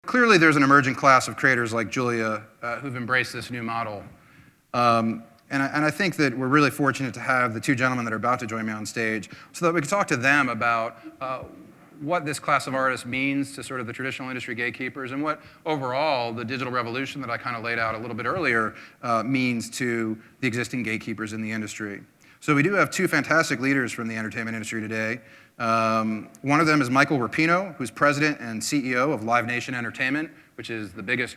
clearly there's an emerging class of creators like Julia who've embraced this new model. And I think that we're really fortunate to have the two gentlemen that are about to join me on stage so that we can talk to them about what this class of artists means to sort of the traditional industry gatekeepers and what overall the digital revolution that I kind of laid out a little bit earlier means to the existing gatekeepers in the industry. So we do have two fantastic leaders from the entertainment industry today. One of them is Michael Rapino, who's president and CEO of Live Nation Entertainment, which is the biggest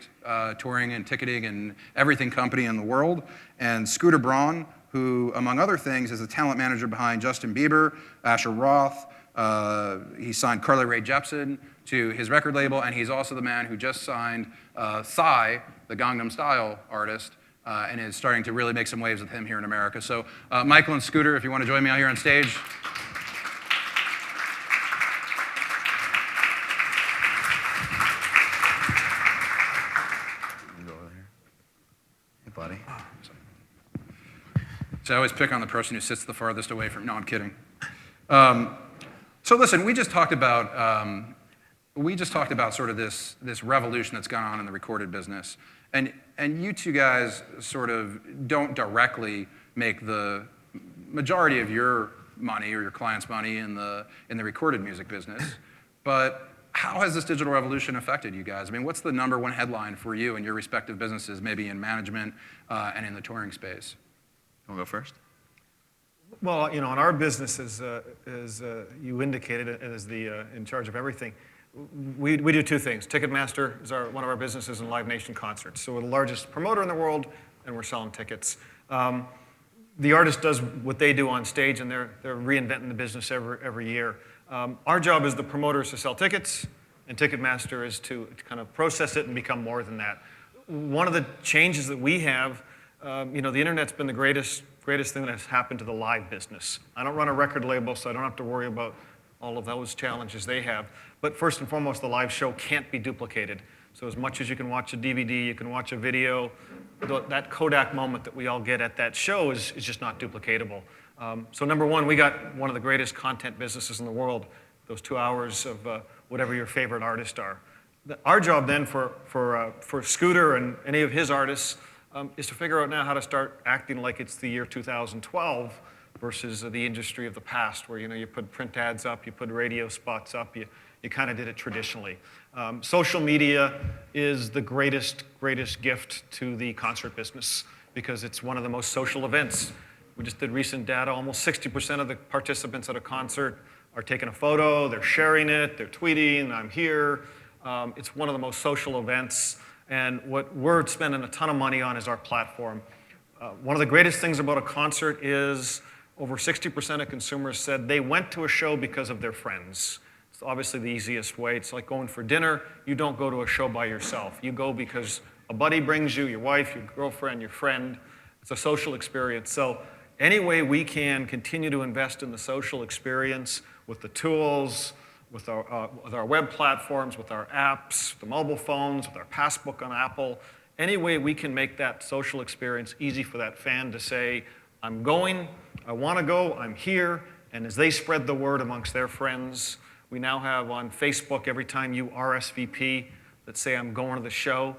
touring and ticketing and everything company in the world, and Scooter Braun, who, among other things, is the talent manager behind Justin Bieber, Asher Roth. He signed Carly Rae Jepsen to his record label, and he's also the man who just signed Psy, the Gangnam Style artist, and is starting to really make some waves with him here in America. So Michael and Scooter, if you want to join me out here on stage. Buddy. So I always pick on the person who sits the farthest away from. No, I'm kidding. So listen, we just talked about sort of this revolution that's gone on in the recorded business, and you two guys sort of don't directly make the majority of your money or your clients' money in the recorded music business, but how has this digital revolution affected you guys? I mean, what's the number one headline for you and your respective businesses, maybe in management and in the touring space? You want to go first? Well, in our business, as you indicated, as the in charge of everything, we do two things. Ticketmaster is one of our businesses in Live Nation concerts. So we're the largest promoter in the world, and we're selling tickets. The artist does what they do on stage, and they're reinventing the business every year. Our job as the promoters to sell tickets, and Ticketmaster is to kind of process it and become more than that. One of the changes that we have, the internet's been the greatest thing that has happened to the live business. I don't run a record label, so I don't have to worry about all of those challenges they have. But first and foremost, the live show can't be duplicated. So as much as you can watch a DVD, you can watch a video, that Kodak moment that we all get at that show is just not duplicatable. So number one, we got one of the greatest content businesses in the world, those 2 hours of whatever your favorite artists are. Our job then for Scooter and any of his artists is to figure out now how to start acting like it's the year 2012 versus the industry of the past, where you put print ads up, you put radio spots up, you kind of did it traditionally. Social media is the greatest gift to the concert business because it's one of the most social events. We just did recent data. Almost 60% of the participants at a concert are taking a photo, they're sharing it, they're tweeting, I'm here. It's one of the most social events. And what we're spending a ton of money on is our platform. One of the greatest things about a concert is over 60% of consumers said they went to a show because of their friends. It's obviously the easiest way. It's like going for dinner. You don't go to a show by yourself. You go because a buddy brings you, your wife, your girlfriend, your friend. It's a social experience. So any way we can continue to invest in the social experience with the tools, with our web platforms, with our apps, the mobile phones, with our Passbook on Apple, any way we can make that social experience easy for that fan to say, I'm going, I want to go, I'm here, and as they spread the word amongst their friends, we now have on Facebook, every time you RSVP, let's say I'm going to the show,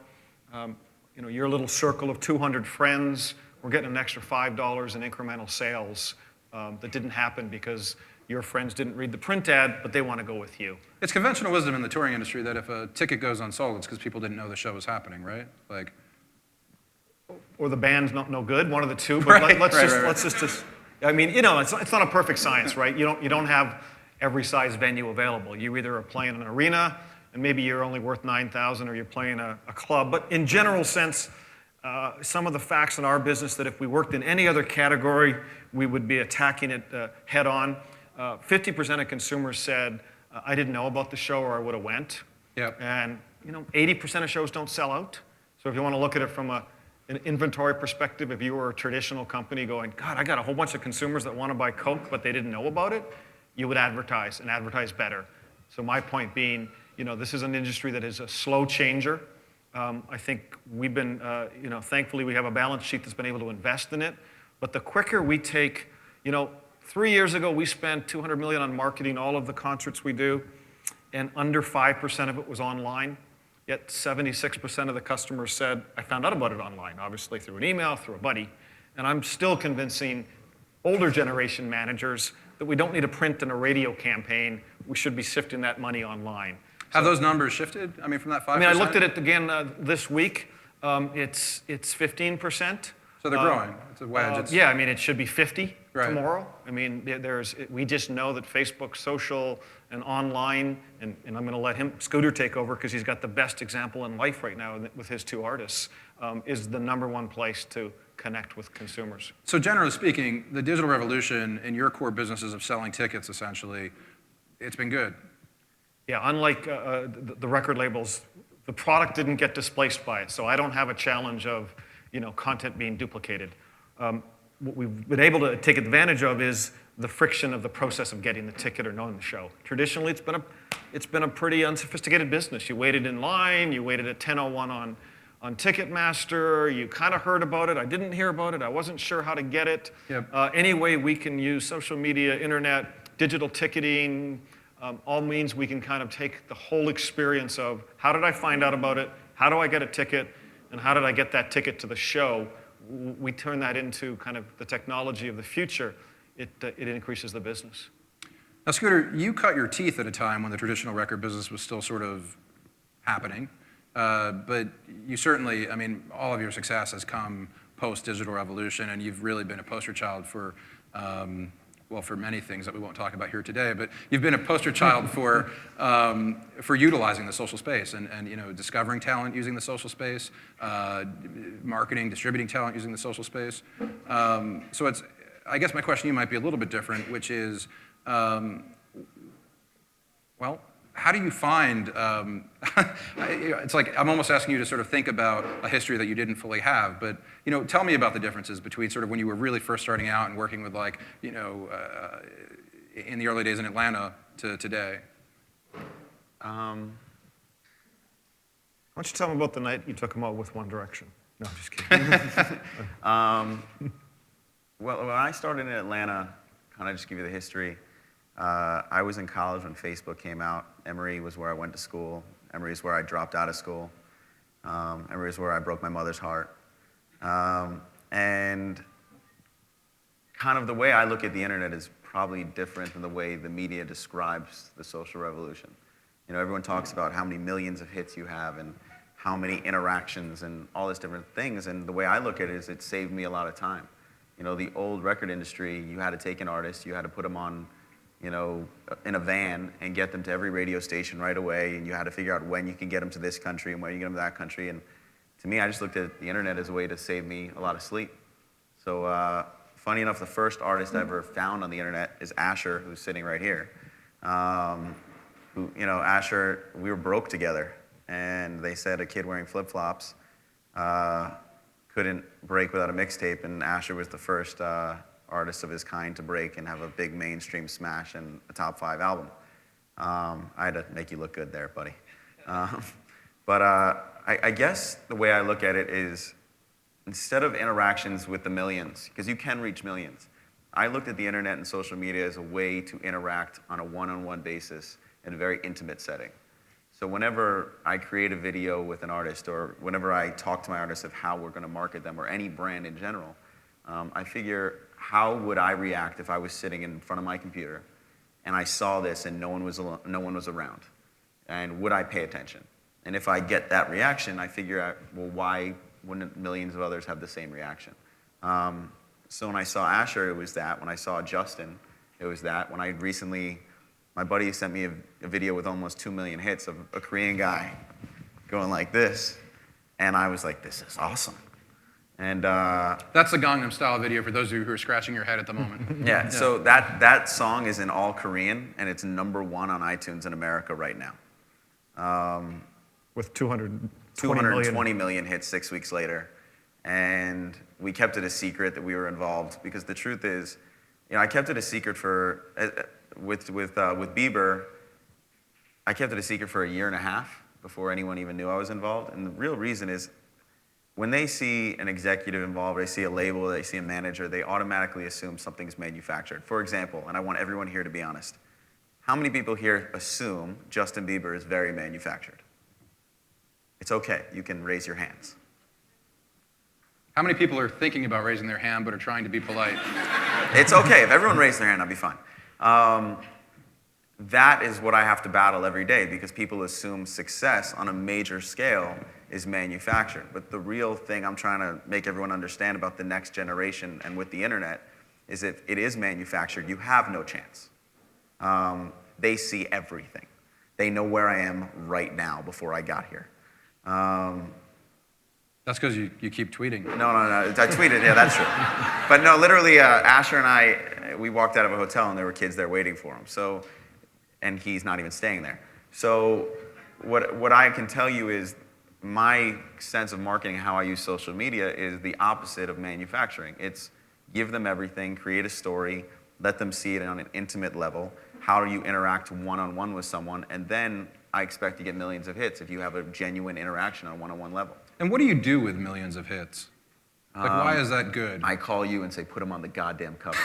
your little circle of 200 friends, we're getting an extra $5 in incremental sales that didn't happen because your friends didn't read the print ad, but they want to go with you. It's conventional wisdom in the touring industry that if a ticket goes unsold, it's because people didn't know the show was happening, right? Or the band's no good, one of the two. But let's just. I mean, it's not a perfect science, right? You don't have every size venue available. You either are playing an arena, and maybe you're only worth 9,000, or you're playing a club. But in general sense, some of the facts in our business that if we worked in any other category, we would be attacking it head on. 50% of consumers said, I didn't know about the show or I would have went. Yep. And 80% of shows don't sell out. So if you want to look at it from an inventory perspective, if you were a traditional company going, God, I got a whole bunch of consumers that want to buy Coke, but they didn't know about it, you would advertise and advertise better. So my point being, this is an industry that is a slow changer. I think we've been, thankfully we have a balance sheet that's been able to invest in it. But the quicker we take, 3 years ago, we spent $200 million on marketing all of the concerts we do, and under 5% of it was online. Yet 76% of the customers said, I found out about it online, obviously through an email, through a buddy. And I'm still convincing older generation managers that we don't need a print and a radio campaign. We should be sifting that money online. Have those numbers shifted? I mean, from that 5%? I mean, I looked at it again this week. It's 15%. So they're growing. It's a wedge. Yeah, I mean, it should be 50 Right. tomorrow. I mean, we just know that Facebook, social, and online, and I'm going to let Scooter take over because he's got the best example in life right now with his two artists, is the #1 place to connect with consumers. So generally speaking, the digital revolution in your core businesses of selling tickets, essentially, it's been good. Yeah, unlike the record labels, the product didn't get displaced by it, so I don't have a challenge of content being duplicated. What we've been able to take advantage of is the friction of the process of getting the ticket or knowing the show. Traditionally, it's been a pretty unsophisticated business. You waited in line, you waited at 10:01 on Ticketmaster, you kind of heard about it. I didn't hear about it. I wasn't sure how to get it. Yep. Anyway, we can use social media, internet, digital ticketing, all means we can kind of take the whole experience of how did I find out about it, how do I get a ticket, and how did I get that ticket to the show. We turn that into kind of the technology of the future. It increases the business. Now, Scooter, you cut your teeth at a time when the traditional record business was still sort of happening. But you certainly, I mean, all of your success has come post-digital revolution, and you've really been a poster child for, well, for many things that we won't talk about here today. But you've been a poster child for utilizing the social space and discovering talent using the social space, marketing, distributing talent using the social space. So I guess my question to you might be a little bit different, which is, well, how do you find, it's like I'm almost asking you to sort of think about a history that you didn't fully have, but tell me about the differences between sort of when you were really first starting out and working with in the early days in Atlanta to today. Why don't you tell them about the night you took them out with One Direction? No, I'm just kidding. Well, when I started in Atlanta, kind of just give you the history, I was in college when Facebook came out. Emory was where I went to school. Emory is where I dropped out of school. Emory is where I broke my mother's heart. And kind of the way I look at the internet is probably different than the way the media describes the social revolution. Everyone talks about how many millions of hits you have and how many interactions and all these different things. And the way I look at it is it saved me a lot of time. The old record industry, you had to take an artist, you had to put them on, in a van and get them to every radio station right away, and you had to figure out when you can get them to this country and when you get them to that country. And to me, I just looked at the internet as a way to save me a lot of sleep. So funny enough, the first artist I ever found on the internet is Asher, who's sitting right here. Asher, we were broke together, and they said a kid wearing flip-flops couldn't break without a mixtape, and Asher was the first artist of his kind to break and have a big mainstream smash and a top 5 album. I had to make you look good there, buddy. But I guess the way I look at it is, instead of interactions with the millions, because you can reach millions, I looked at the internet and social media as a way to interact on a one-on-one basis in a very intimate setting. So whenever I create a video with an artist, or whenever I talk to my artist of how we're going to market them, or any brand in general, I figure, how would I react if I was sitting in front of my computer and I saw this and no one was around? And would I pay attention? And if I get that reaction, I figure out, well, why wouldn't millions of others have the same reaction? So when I saw Asher, it was that. When I saw Justin, it was that. When I recently, my buddy sent me a video with almost 2 million hits of a Korean guy going like this. And I was like, this is awesome. And That's the Gangnam Style video for those of you who are scratching your head at the moment. yeah, so that song is in all Korean, and it's #1 on iTunes in America right now. With 220 220 million hits 6 weeks later. And we kept it a secret that we were involved, because the truth is, I kept it a secret with Bieber, I kept it a secret for 1.5 years before anyone even knew I was involved. And the real reason is, when they see an executive involved, they see a label, they see a manager, they automatically assume something's manufactured. For example, and I want everyone here to be honest, how many people here assume Justin Bieber is very manufactured? It's okay. You can raise your hands. How many people are thinking about raising their hand but are trying to be polite? It's okay. If everyone raised their hand, I'll be fine. That is what I have to battle every day because people assume success on a major scale is manufactured. But the real thing I'm trying to make everyone understand about the next generation and with the internet is if it is manufactured, you have no chance. They see everything. They know where I am right now before I got here. That's because you keep tweeting. No. I tweeted, yeah, that's true. But no, literally, Asher and I, we walked out of a hotel and there were kids there waiting for him. So, and he's not even staying there. So what I can tell you is my sense of marketing, how I use social media is the opposite of manufacturing. It's give them everything, create a story, let them see it on an intimate level. How do you interact one-on-one with someone? And then I expect to get millions of hits if you have a genuine interaction on a one-on-one level. And what do you do with millions of hits? Like, why is that good? I call you and say, put them on the goddamn cover.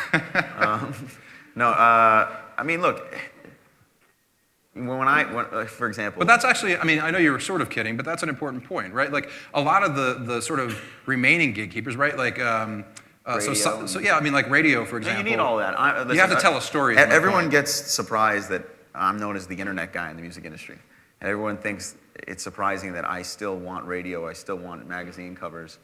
I mean, look, for example. But that's actually, I mean, I know you were sort of kidding, but that's an important point, right? Like, a lot of the sort of remaining gatekeepers, right? Like, so yeah, I mean, like radio, for example. You need all that. You have to tell a story. Everyone gets surprised that I'm known as the internet guy in the music industry. And everyone thinks it's surprising that I still want radio, I still want magazine covers.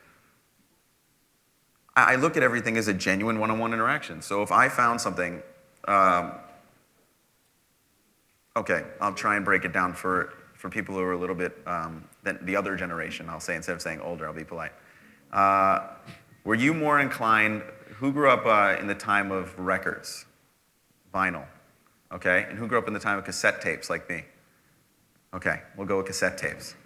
I look at everything as a genuine one-on-one interaction. So if I found something, okay, I'll try and break it down for people who are a little bit, than the other generation, I'll say, instead of saying older, I'll be polite. Were you more inclined, who grew up in the time of records, vinyl, okay? And who grew up in the time of cassette tapes like me? Okay, we'll go with cassette tapes.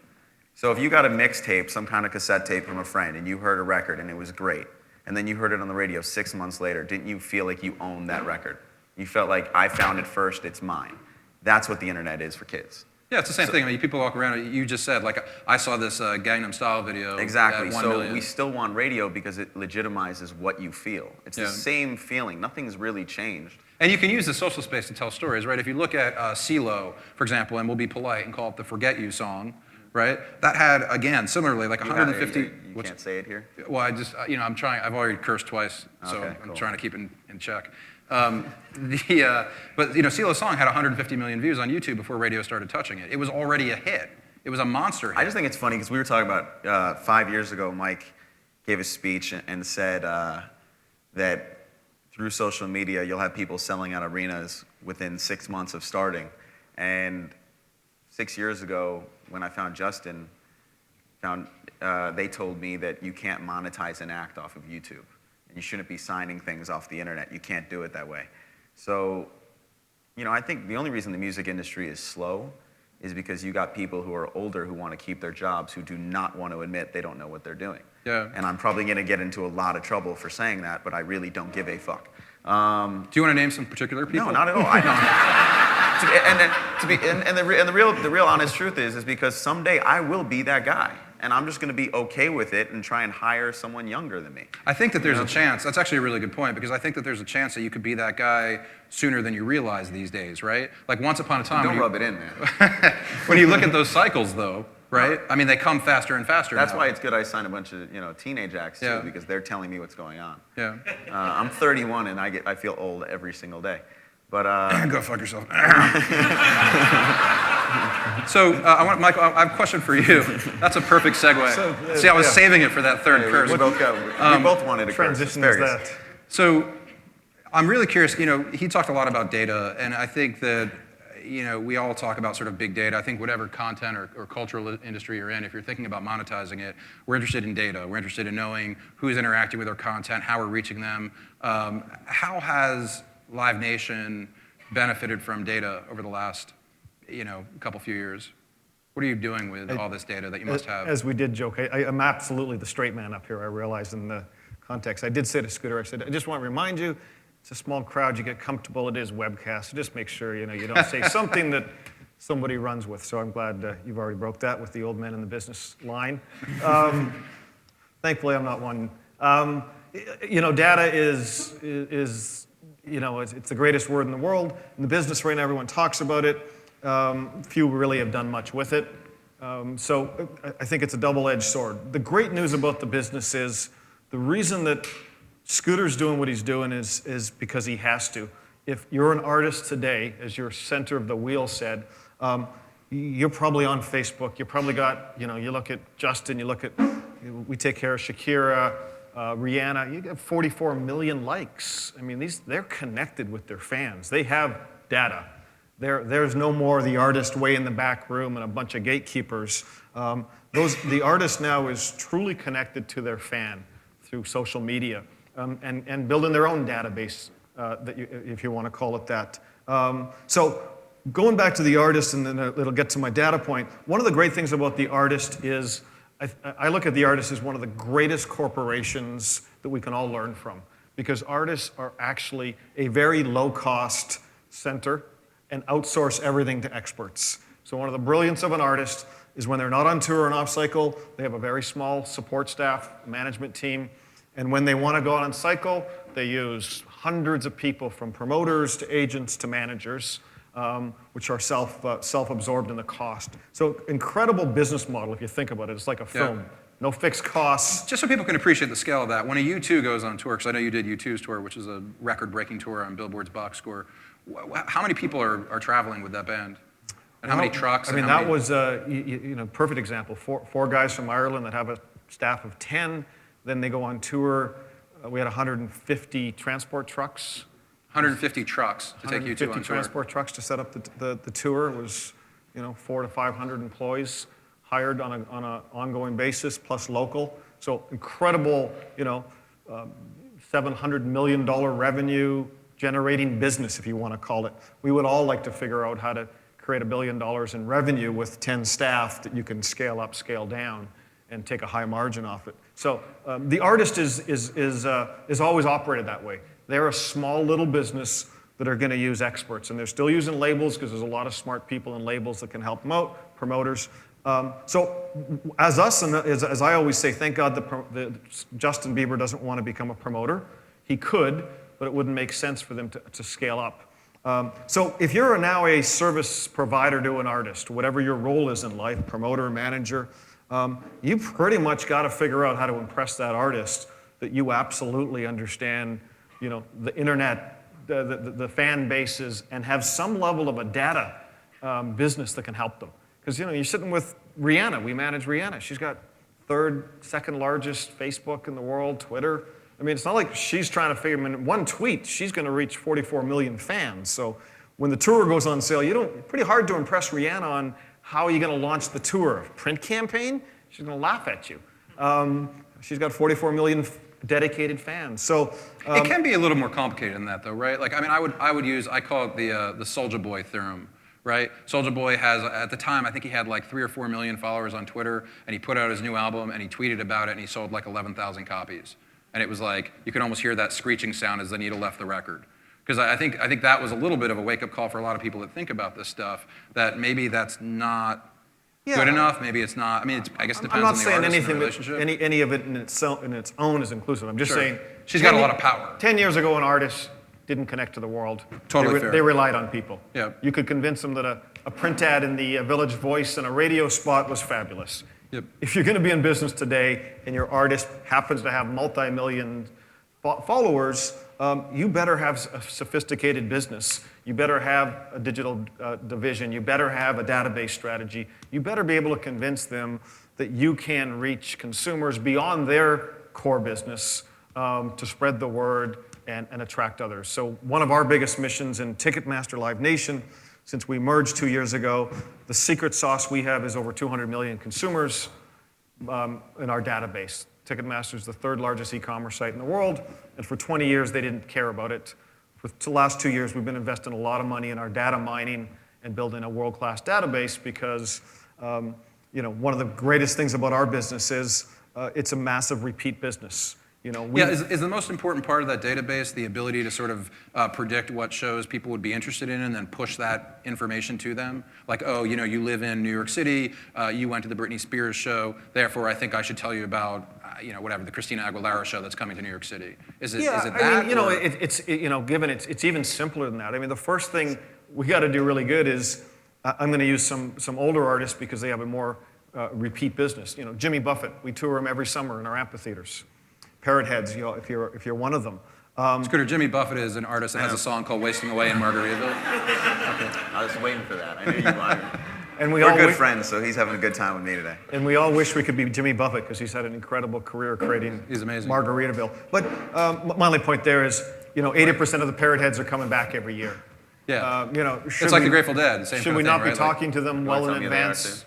So if you got a mixtape, some kind of cassette tape from a friend, and you heard a record and it was great, and then you heard it on the radio 6 months later, didn't you feel like you owned that record? You felt like, I found it first, it's mine. That's what the internet is for kids. Yeah, it's the same thing. I mean, people walk around, you just said, like, I saw this Gangnam Style video. Exactly, At 1 so million. we still want radio because it legitimizes what you feel. It's the same feeling, nothing's really changed. And you can use the social space to tell stories, right? If you look at CeeLo, for example, and we'll be polite and call it the Forget You song, right? That had, again, similarly, like 150... You can't say it here? Well, I just, I'm trying, I've already cursed twice, so Okay, I'm cool. trying to keep it in check. But, CeeLo's song had 150 million views on YouTube before radio started touching it. It was already a hit. It was a monster hit. I just think it's funny because we were talking about 5 years ago, Mike gave a speech and said that through social media, you'll have people selling out arenas within 6 months of starting. And 6 years ago, when I found Justin, they told me that you can't monetize an act off of YouTube. And you shouldn't be signing things off the internet. You can't do it that way. So, I think the only reason the music industry is slow is because you got people who are older who want to keep their jobs who do not want to admit they don't know what they're doing. Yeah. And I'm probably going to get into a lot of trouble for saying that, but I really don't give a fuck. Do you want to name some particular people? No, not at all. The real honest truth is because someday I will be that guy, and I'm just going to be okay with it and try and hire someone younger than me. I think that there's a chance. That's actually a really good point because I think that there's a chance that you could be that guy sooner than you realize these days, right? Like once upon a time. Don't rub it in, man. When you look at those cycles, though, right? I mean, they come faster and faster. That's now. why it's good I sign a bunch of teenage acts too because they're telling me what's going on. Yeah. I'm 31 and I feel old every single day. But go fuck yourself. So, Michael, I have a question for you. That's a perfect segue. See, I was saving it for that third curse. we both wanted a curse. Transition is that? So, I'm really curious. He talked a lot about data, and I think that we all talk about sort of big data. I think whatever content or cultural industry you're in, if you're thinking about monetizing it, we're interested in data. We're interested in knowing who's interacting with our content, how we're reaching them. How has Live Nation benefited from data over the last, few years? What are you doing with all this data that you must have? As we did joke, I'm absolutely the straight man up here, I realize in the context. I did say to Scooter, I said, I just want to remind you, it's a small crowd, you get comfortable, it is webcast, so just make sure, you don't say something that somebody runs with. So I'm glad you've already broke that with the old men in the business line. Thankfully, I'm not one. Data is it's the greatest word in the world. In the business right now, everyone talks about it. Few really have done much with it. So I think it's a double-edged sword. The great news about the business is the reason that Scooter's doing what he's doing is because he has to. If you're an artist today, as your center of the wheel said, you're probably on Facebook. You probably got, you look at Justin, you look at, we take care of Shakira, Rihanna. You get 44 million likes. I mean, they're connected with their fans. They have data. There's no more the artist way in the back room and a bunch of gatekeepers. The artist now is truly connected to their fan through social media and building their own database, if you want to call it that. So going back to the artist, and then it'll get to my data point, one of the great things about the artist is I look at the artist as one of the greatest corporations that we can all learn from, because artists are actually a very low-cost center and outsource everything to experts. So one of the brilliance of an artist is when they're not on tour and off cycle, they have a very small support staff, management team, and when they want to go on cycle, they use hundreds of people, from promoters to agents to managers, which are self-absorbed in the cost. So incredible business model if you think about it. It's like a film. Yeah. No fixed costs. Just so people can appreciate the scale of that, when a U2 goes on tour, because I know you did U2's tour, which is a record-breaking tour on Billboard's box score, how many people are traveling with that band? And how many trucks? I mean, that was a perfect example. Four guys from Ireland that have a staff of 10. Then they go on tour. We had 150 transport trucks. 150 trucks to take you to on tour. 150 transport trucks to set up the tour. It was 400 to 500 employees hired on an ongoing basis, plus local. So incredible, $700 million revenue generating business, if you want to call it. We would all like to figure out how to create $1 billion in revenue with 10 staff that you can scale up, scale down, and take a high margin off it. So the artist is always operated that way. They're a small little business that are going to use experts, and they're still using labels because there's a lot of smart people in labels that can help them out, promoters. So as us, and as I always say, thank God Justin Bieber doesn't want to become a promoter. He could, but it wouldn't make sense for them to scale up. So if you're now a service provider to an artist, whatever your role is in life, promoter, manager, you pretty much got to figure out how to impress that artist that you absolutely understand, the internet, the fan bases, and have some level of a data business that can help them. Because you're sitting with Rihanna. We manage Rihanna. She's got second largest Facebook in the world, Twitter. I mean, it's not like she's trying to figure, one tweet, she's going to reach 44 million fans. So when the tour goes on sale, pretty hard to impress Rihanna on how are you going to launch the tour. Print campaign? She's going to laugh at you. She's got 44 million dedicated fans. So it can be a little more complicated than that, though, right? Like, I mean, I call it the Soulja Boy theorem. Right? Soulja Boy has, at the time, I think he had like 3 or 4 million followers on Twitter, and he put out his new album, and he tweeted about it, and he sold like 11,000 copies. And it was like, you could almost hear that screeching sound as the needle left the record. Because I think that was a little bit of a wake-up call for a lot of people that think about this stuff, that maybe that's not good enough, maybe it's not. I mean, I guess it depends on the artist and the relationship. I'm not saying any of it in its own is inclusive. I'm just saying. She's got a lot of power. 10 years ago, an artist didn't connect to the world. Totally fair. They relied on people. Yeah. You could convince them that a print ad in the Village Voice and a radio spot was fabulous. Yep. If you're going to be in business today and your artist happens to have multi-million followers, you better have a sophisticated business. You better have a digital division. You better have a database strategy. You better be able to convince them that you can reach consumers beyond their core business to spread the word and attract others. So one of our biggest missions in Ticketmaster Live Nation, since we merged 2 years ago, the secret sauce we have is over 200 million consumers in our database. Ticketmaster is the third largest e-commerce site in the world, and for 20 years they didn't care about it. For the last 2 years, we've been investing a lot of money in our data mining and building a world-class database because one of the greatest things about our business is it's a massive repeat business. Is the most important part of that database the ability to sort of predict what shows people would be interested in and then push that information to them? Like, you live in New York City, you went to the Britney Spears show, therefore I think I should tell you about, the Christina Aguilera show that's coming to New York City. Is it that? I mean, it's even simpler than that. I mean, the first thing we got to do really good is I'm going to use some older artists because they have a more repeat business. Jimmy Buffett, we tour him every summer in our amphitheaters. Parrot Heads, if you're one of them. Scooter, Jimmy Buffett is an artist that has a song called "Wasting Away" in Margaritaville. I was waiting for that. I knew you wanted. And We're good friends, so he's having a good time with me today. And we all wish we could be Jimmy Buffett because he's had an incredible career creating He's amazing. Margaritaville. But my only point there is, 80% of the Parrot Heads are coming back every year. Yeah. It's like the Grateful Dead. Same should kind we of not thing, be right? talking to them well tell in me they are advance?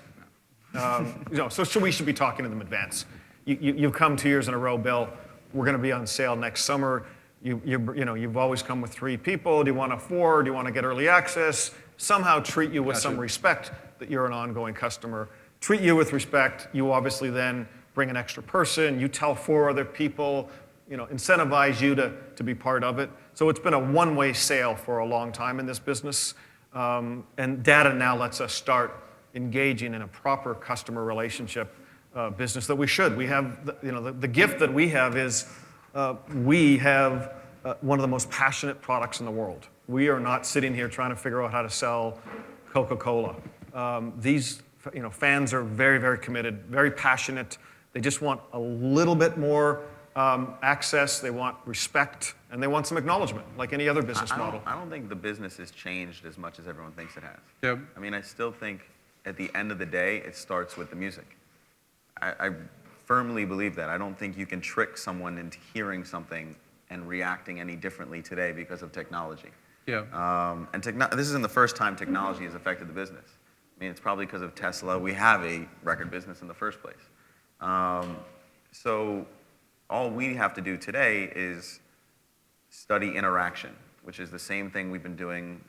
So we should be talking to them in advance. You've come 2 years in a row, Bill. We're going to be on sale next summer. You've always come with 3 people. Do you want a 4? Do you want to get early access? Somehow treat you with some respect that you're an ongoing customer. Treat you with respect. You obviously then bring an extra person. You tell 4 other people. Incentivize you to be part of it. So it's been a one-way sale for a long time in this business. And data now lets us start engaging in a proper customer relationship business that we should. We have, the gift that we have is we have one of the most passionate products in the world. We are not sitting here trying to figure out how to sell Coca-Cola. These fans are very, very committed, very passionate. They just want a little bit more access, they want respect, and they want some acknowledgement, like any other business model. I don't think the business has changed as much as everyone thinks it has. Yep. I mean, I still think at the end of the day, it starts with the music. I firmly believe that. I don't think you can trick someone into hearing something and reacting any differently today because of technology. Yeah. This isn't the first time technology has affected the business. I mean, it's probably because of Tesla. We have a record business in the first place. So all we have to do today is study interaction, which is the same thing we've been doing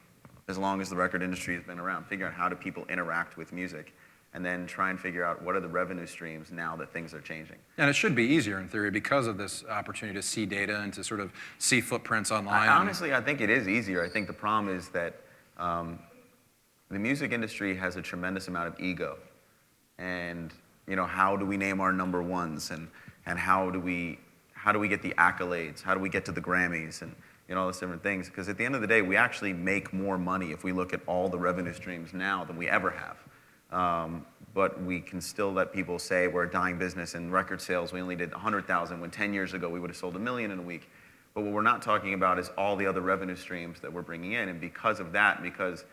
as long as the record industry has been around. Figure out how do people interact with music, and then try and figure out what are the revenue streams now that things are changing. And it should be easier in theory because of this opportunity to see data and to sort of see footprints online. Honestly, I think it is easier. I think the problem is that the music industry has a tremendous amount of ego. And how do we name our number ones, and how do we get the accolades? How do we get to the Grammys and all those different things? Because at the end of the day, we actually make more money if we look at all the revenue streams now than we ever have. But we can still let people say we're a dying business. In record sales, we only did 100,000 when 10 years ago we would have sold 1 million in a week. But what we're not talking about is all the other revenue streams that we're bringing in. And because of that, because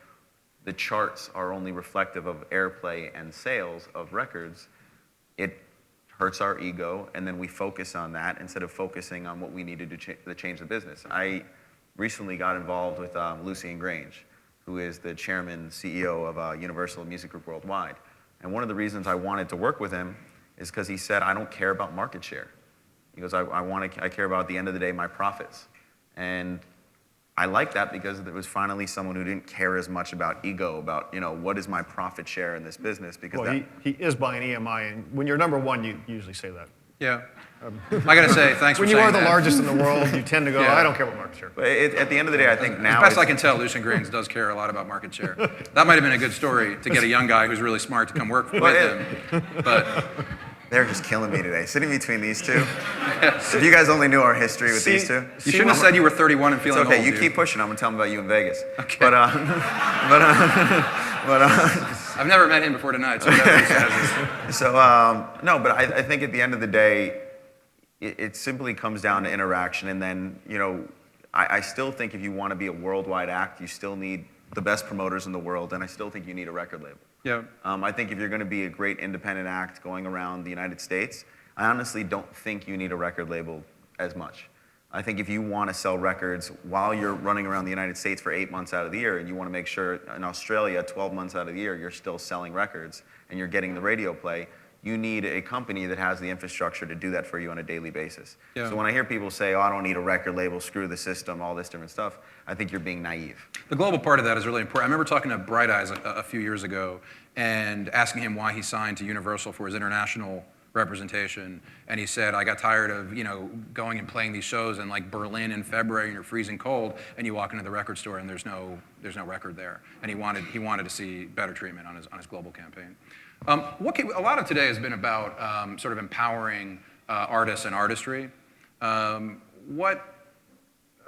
the charts are only reflective of airplay and sales of records, it hurts our ego, and then we focus on that instead of focusing on what we needed to change the business. I recently got involved with Lucian Grange, who is the chairman and CEO of Universal Music Group Worldwide. And one of the reasons I wanted to work with him is because he said, I don't care about market share. He goes, I care about, at the end of the day, my profits. And I like that because there was finally someone who didn't care as much about ego, about, what is my profit share in this business? Because he is buying EMI, and when you're number one, you usually say that. Yeah. I got to say, thanks for saying that. When you are the largest in the world, you tend to go, Yeah. I don't care about market share. But at the end of the day, I think now... As best I can tell, Lucian Grains does care a lot about market share. That might have been a good story to get a young guy who's really smart to come work with him. But they're just killing me today. Sitting between these two. If you guys only knew our history with these two. You shouldn't have said you were 31 and feeling It's okay, old, you dude. keep pushing. I'm going to tell them about you in Vegas. Okay. But I've never met him before tonight, so whatever he says. no, but I think at the end of the day, it simply comes down to interaction. And then, I still think if you want to be a worldwide act, you still need the best promoters in the world, and I still think you need a record label. Yeah. I think if you're going to be a great independent act going around the United States, I honestly don't think you need a record label as much. I think if you want to sell records while you're running around the United States for 8 months out of the year, and you want to make sure in Australia 12 months out of the year you're still selling records and you're getting the radio play, you need a company that has the infrastructure to do that for you on a daily basis. Yeah. So when I hear people say, oh, I don't need a record label, screw the system, all this different stuff, I think you're being naive. The global part of that is really important. I remember talking to Bright Eyes a few years ago and asking him why he signed to Universal for his international representation, and he said, I got tired of going and playing these shows in like Berlin in February and you're freezing cold, and you walk into the record store and there's no record there, and he wanted to see better treatment on his global campaign. A lot of today has been about sort of empowering artists and artistry. What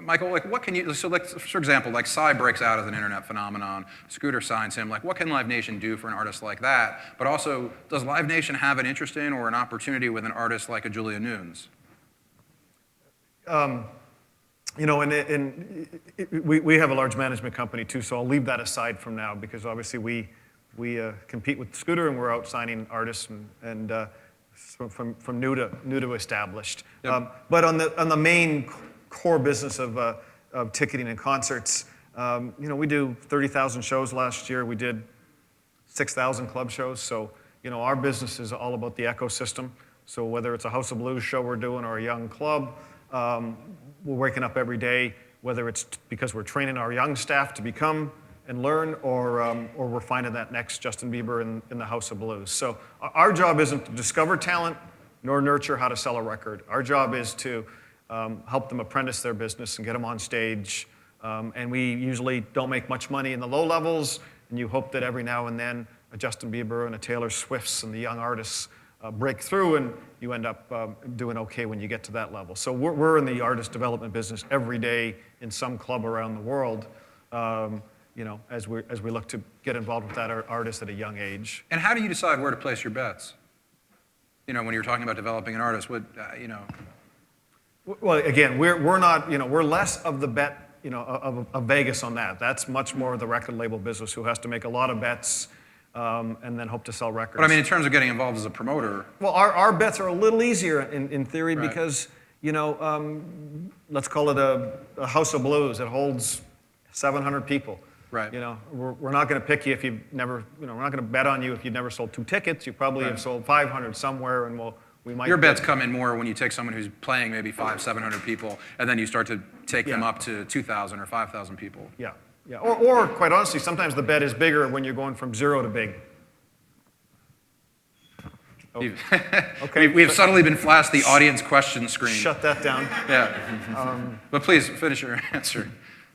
Michael, like what can you, so like, for example, like Psy breaks out as an internet phenomenon, Scooter signs him, like what can Live Nation do for an artist like that? But also, does Live Nation have an interest in or an opportunity with an artist like a Julia Nunes? You know, we have a large management company too, so I'll leave that aside from now because obviously we compete with Scooter and we're out signing artists and from new to established. Yep. But on the main core business of ticketing and concerts, you know, we do 30,000 shows last year. We did 6,000 club shows. So, you know, our business is all about the ecosystem. So whether it's a House of Blues show we're doing or a young club, we're waking up every day, whether it's because we're training our young staff to become and learn, or we're finding that next Justin Bieber in the House of Blues. So our job isn't to discover talent nor nurture how to sell a record. Our job is to help them apprentice their business and get them on stage. And we usually don't make much money in the low levels, and you hope that every now and then a Justin Bieber and a Taylor Swift's and the young artists break through, and you end up doing okay when you get to that level. So we're in the artist development business every day in some club around the world, you know, as we look to get involved with that artist at a young age. And how do you decide where to place your bets? You know, when you're talking about developing an artist, what, you know. Well, again, we're not, you know, we're less of the bet, you know, of Vegas on that. That's much more the record label business who has to make a lot of bets and then hope to sell records. But I mean, in terms of getting involved as a promoter. Well, our bets are a little easier in theory Right. because, you know, let's call it a House of Blues. It holds 700 people. Right. You know, we're not going to pick you if you've never, you know, we're not going to bet on you if you've never sold 2 tickets. You probably Right. have sold 500 somewhere, and we might. Your bets come in more when you take someone who's playing maybe 500-700 people, and then you start to take them Yeah. up to 2,000 or 5,000 people. Yeah, yeah. Or quite honestly, sometimes the bet is bigger when you're going from 0 to big. Okay. Okay. We've subtly been flashed the audience question screen. Shut that down. Yeah. But please finish your answer.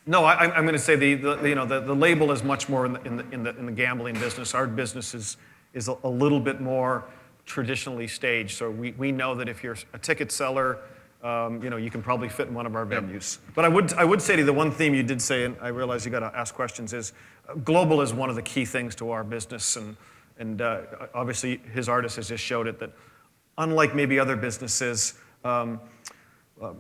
No, I'm going to say the label is much more in the gambling business. Our business is a little bit more traditionally staged. So we know that if you're a ticket seller, you know, you can probably fit in one of our venues. But I would say to you, the one theme you did say, and I realize you got to ask questions, is global is one of the key things to our business, and obviously his artist has just showed it that unlike maybe other businesses.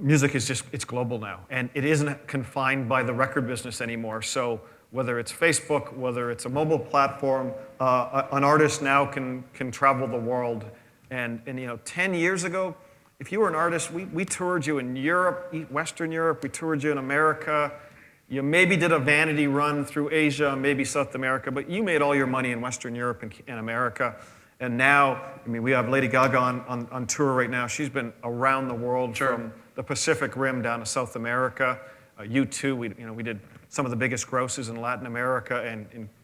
Music is it's global now, and it isn't confined by the record business anymore. So whether it's Facebook, whether it's a mobile platform, an artist now can travel the world. And you know, 10 years ago, if you were an artist, we toured you in Europe, Western Europe, we toured you in America. You maybe did a vanity run through Asia, maybe South America, but you made all your money in Western Europe and America. And now, I mean, we have Lady Gaga on tour right now. She's been around the world from the Pacific Rim down to South America. U2, we did some of the biggest grosses in Latin America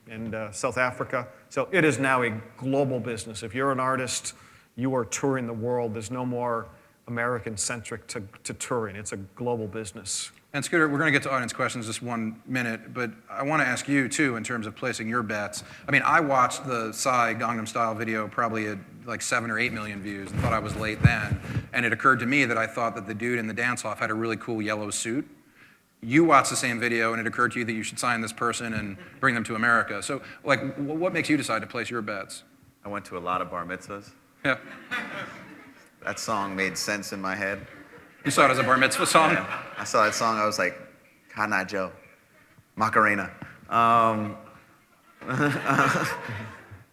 and South Africa. So it is now a global business. If you're an artist, you are touring the world. There's no more American-centric to touring. It's a global business. And Scooter, we're going to get to audience questions just 1 minute, but I want to ask you too in terms of placing your bets. I mean, I watched the Psy Gangnam Style video probably at like 7 or 8 million views and thought I was late then. And it occurred to me that I thought that the dude in the dance-off had a really cool yellow suit. You watched the same video and it occurred to you that you should sign this person and bring them to America. So like, what makes you decide to place your bets? I went to a lot of bar mitzvahs. Yeah. That song made sense in my head. You saw it as a bar mitzvah song? Yeah. I saw that song, I was like, Kana Joe, Macarena.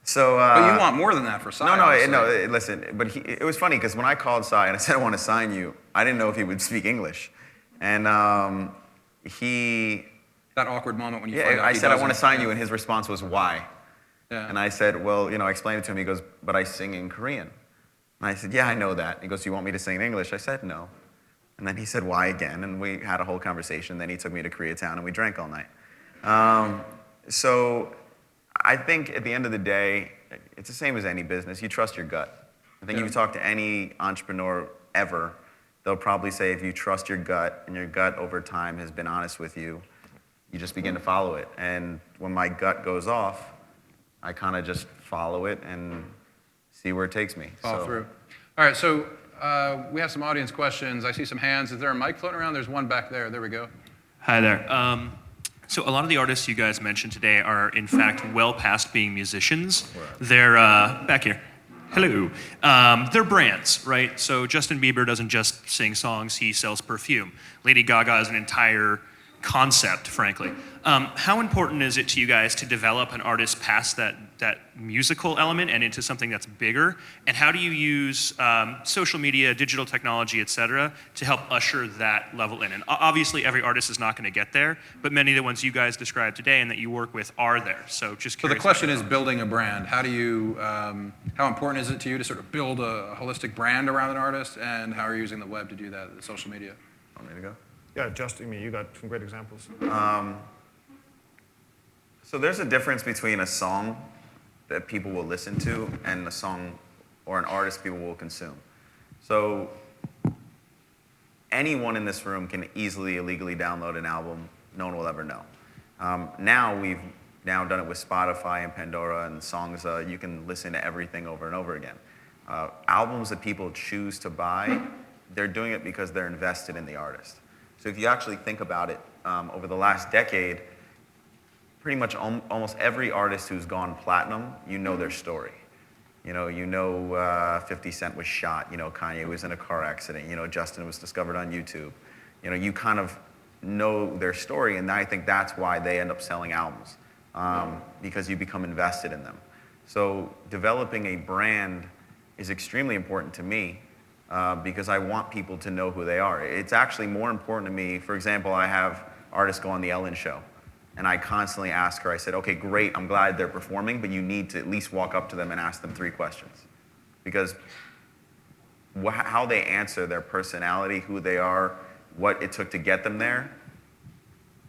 So. But you want more than that for Psy. No, listen, but it was funny because when I called Psy and I said I want to sign you, I didn't know if he would speak English. And that awkward moment when you find out I he said I want doesn't. to sign you, and his response was, why? Yeah. And I said, well, you know, I explained it to him. He goes, but I sing in Korean. And I said, yeah, I know that. He goes, do you want me to sing in English? I said, no. And then he said, why again? And we had a whole conversation. Then he took me to Koreatown, and we drank all night. So I think at the end of the day, it's the same as any business. You trust your gut. I think if you talk to any entrepreneur ever, they'll probably say if you trust your gut, and your gut over time has been honest with you, you just begin to follow it. And when my gut goes off, I kind of just follow it and see where it takes me. Follow through. All right, so We have some audience questions. I see some hands. Is there a mic floating around? There's one back there. There we go. Hi there. So a lot of the artists you guys mentioned today are, in fact, well past being musicians. They're back here. Hello. They're brands, right? So Justin Bieber doesn't just sing songs, he sells perfume. Lady Gaga is an entire concept, frankly. How important is it to you guys to develop an artist past that musical element and into something that's bigger? And how do you use social media, digital technology, et cetera, to help usher that level in? And obviously every artist is not going to get there, but many of the ones you guys described today and that you work with are there. So just curious. So the question is building a brand. How do you, how important is it to you to sort of build a holistic brand around an artist, and how are you using the web to do that, the social media? Want me to go? Yeah, Justin, you got some great examples. So there's a difference between a song that people will listen to and a song or an artist people will consume. So anyone in this room can easily, illegally download an album. No one will ever know. Now we've done it with Spotify and Pandora and songs. You can listen to everything over and over again. Albums that people choose to buy, they're doing it because they're invested in the artist. So if you actually think about it, over the last decade, pretty much almost every artist who's gone platinum, you know their story. You know 50 Cent was shot, Kanye was in a car accident, Justin was discovered on YouTube. You kind of know their story, and I think that's why they end up selling albums, because you become invested in them. So developing a brand is extremely important to me, because I want people to know who they are. It's actually more important to me. For example, I have artists go on the Ellen Show, and I constantly ask her, I said, okay, great, I'm glad they're performing, but you need to at least walk up to them and ask them 3 questions. Because how they answer, their personality, who they are, what it took to get them there,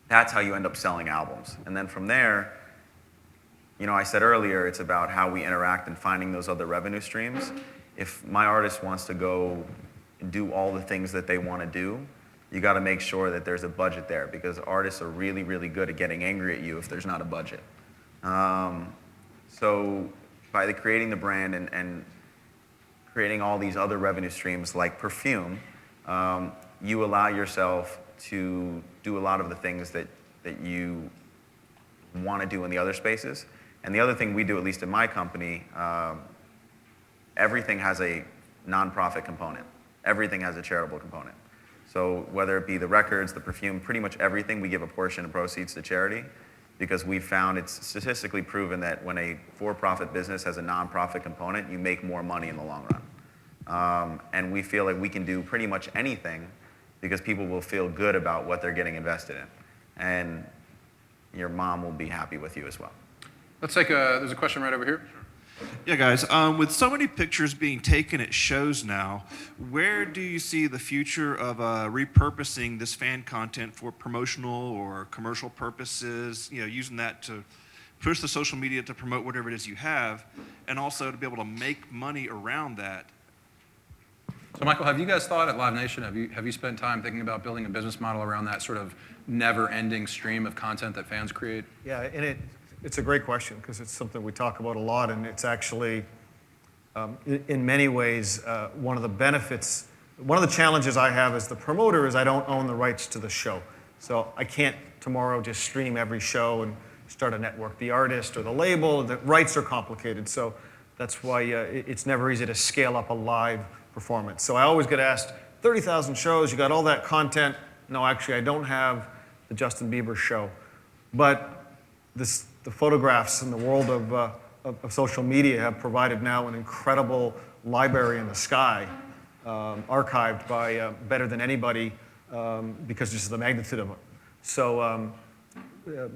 that's how you end up selling albums. And then from there, I said earlier, it's about how we interact and finding those other revenue streams. If my artist wants to go and do all the things that they want to do, you got to make sure that there's a budget there, because artists are really, really good at getting angry at you if there's not a budget. So by creating the brand and creating all these other revenue streams like perfume, you allow yourself to do a lot of the things that you want to do in the other spaces. And the other thing we do, at least in my company, everything has a nonprofit component. Everything has a charitable component. So whether it be the records, the perfume, pretty much everything, we give a portion of proceeds to charity, because we've found it's statistically proven that when a for-profit business has a nonprofit component, you make more money in the long run. And we feel like we can do pretty much anything because people will feel good about what they're getting invested in. And your mom will be happy with you as well. Let's take there's a question right over here. Yeah, guys, with so many pictures being taken at shows now, where do you see the future of repurposing this fan content for promotional or commercial purposes, using that to push the social media to promote whatever it is you have, and also to be able to make money around that? So Michael, have you guys thought at Live Nation, have you spent time thinking about building a business model around that sort of never-ending stream of content that fans create? Yeah, and it's a great question, because it's something we talk about a lot, and it's actually, in many ways, one of the benefits. One of the challenges I have as the promoter is I don't own the rights to the show. So I can't tomorrow just stream every show and start a network. The artist or the label, the rights are complicated. So that's why it's never easy to scale up a live performance. So I always get asked, 30,000 shows, you got all that content. No, actually, I don't have the Justin Bieber show. But the photographs in the world of social media have provided now an incredible library in the sky, archived by better than anybody, because just the magnitude of it. So we're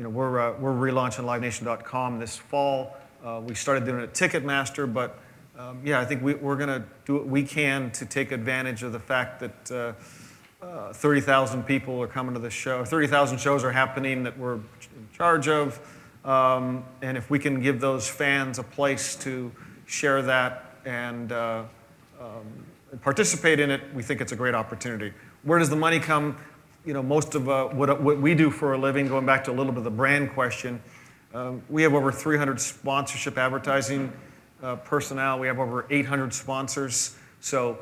relaunching LiveNation.com this fall. We started doing it at Ticketmaster, but I think we're going to do what we can to take advantage of the fact that 30,000 people are coming to the show. 30,000 shows are happening that we're in charge of. And if we can give those fans a place to share that and participate in it, we think it's a great opportunity. Where does the money come? Most of what we do for a living, going back to a little bit of the brand question, we have over 300 sponsorship advertising personnel. We have over 800 sponsors. So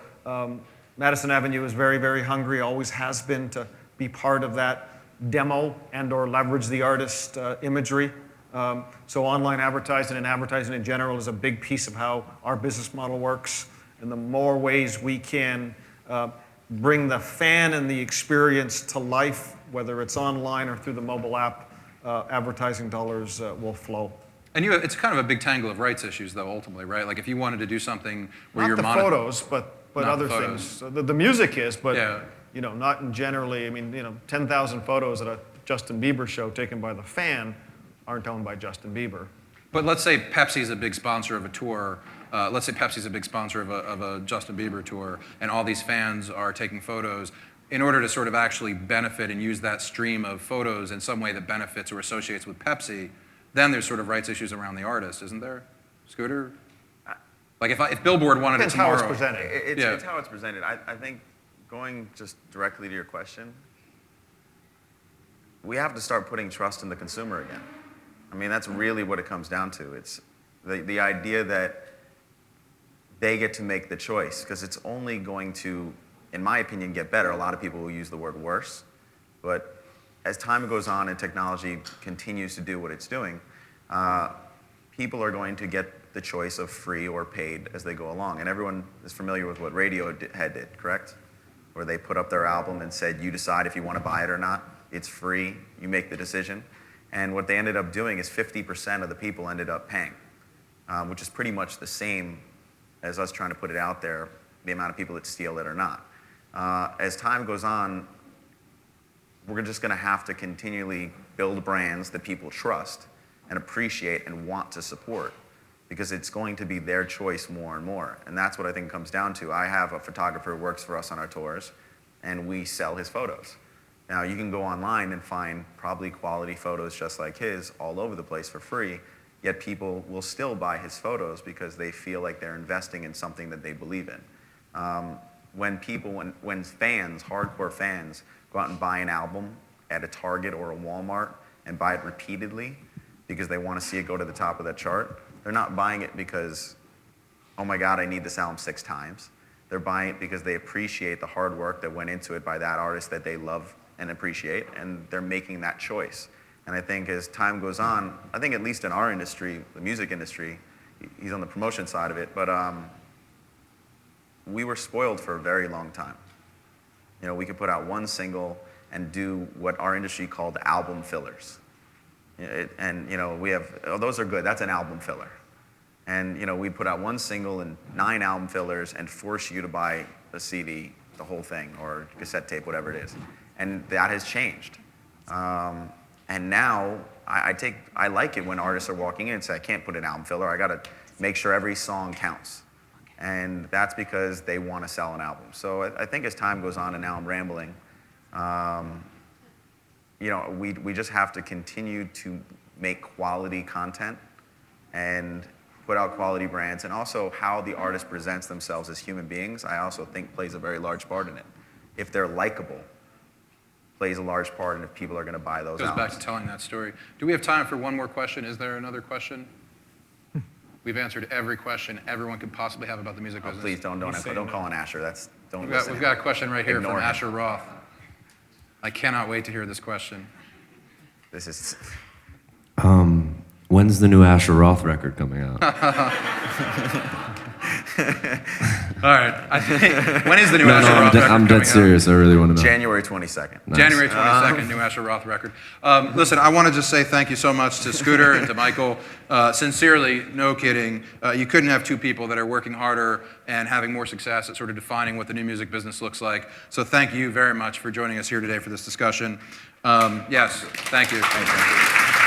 Madison Avenue is very, very hungry, always has been, to be part of that demo and or leverage the artist imagery. So online advertising and advertising in general is a big piece of how our business model works. And the more ways we can bring the fan and the experience to life, whether it's online or through the mobile app, advertising dollars will flow. And it's kind of a big tangle of rights issues, though, ultimately, right? Like if you wanted to do something where Not you're the photos, but Not other the photos. things. The music is, but Yeah. not in generally. I mean, 10,000 photos at a Justin Bieber show taken by the fan aren't owned by Justin Bieber. But let's say Pepsi's a big sponsor of a tour. Let's say Pepsi's a big sponsor of a Justin Bieber tour, and all these fans are taking photos. In order to sort of actually benefit and use that stream of photos in some way that benefits or associates with Pepsi, then there's sort of rights issues around the artist, isn't there? Scooter? Like if Billboard wanted it Depends how it's tomorrow. presented. It's how it's presented. I think going just directly to your question, we have to start putting trust in the consumer again. I mean, that's really what it comes down to. It's the idea that they get to make the choice, because it's only going to, in my opinion, get better. A lot of people will use the word worse, but as time goes on and technology continues to do what it's doing, people are going to get the choice of free or paid as they go along. And everyone is familiar with what Radiohead did, correct? Where they put up their album and said, you decide if you want to buy it or not. It's free. You make the decision. And what they ended up doing is 50% of the people ended up paying, which is pretty much the same as us trying to put it out there, the amount of people that steal it or not. As time goes on, we're just going to have to continually build brands that people trust and appreciate and want to support, because it's going to be their choice more and more. And that's what I think it comes down to. I have a photographer who works for us on our tours, and we sell his photos. Now, you can go online and find probably quality photos just like his all over the place for free, yet people will still buy his photos because they feel like they're investing in something that they believe in. When fans, hardcore fans, go out and buy an album at a Target or a Walmart and buy it repeatedly because they want to see it go to the top of that chart, they're not buying it because, oh my God, I need this album 6 times. They're buying it because they appreciate the hard work that went into it by that artist that they love and appreciate, and they're making that choice. And I think as time goes on, I think at least in our industry, the music industry, he's on the promotion side of it, but we were spoiled for a very long time. We could put out one single and do what our industry called album fillers. We have, those are good, that's an album filler. And we put out one single and 9 album fillers and force you to buy a CD, the whole thing, or cassette tape, whatever it is. And that has changed. And now I like it when artists are walking in and say, I can't put an album filler, I gotta make sure every song counts. And that's because they want to sell an album. So I think as time goes on, and now I'm rambling, we just have to continue to make quality content and put out quality brands, and also how the artist presents themselves as human beings, I also think plays a very large part in it. If they're likable, plays a large part in if people are going to buy those Goes albums. back to telling that story. Do we have time for one more question? Is there another question? We've answered every question everyone could possibly have about the music business. Please don't call on Asher. We've got a question right here Ignore from him. Asher Roth. I cannot wait to hear this question. This is When's the new Asher Roth record coming out? All right. I think, when is the new Asher Roth record I'm coming dead serious. I really want to know. January 22nd. Nice. January 22nd, new Asher Roth record. Listen, I want to just say thank you so much to Scooter and to Michael. Sincerely, no kidding. You couldn't have 2 people that are working harder and having more success at sort of defining what the new music business looks like. So thank you very much for joining us here today for this discussion. Yes, thank you. Thank you.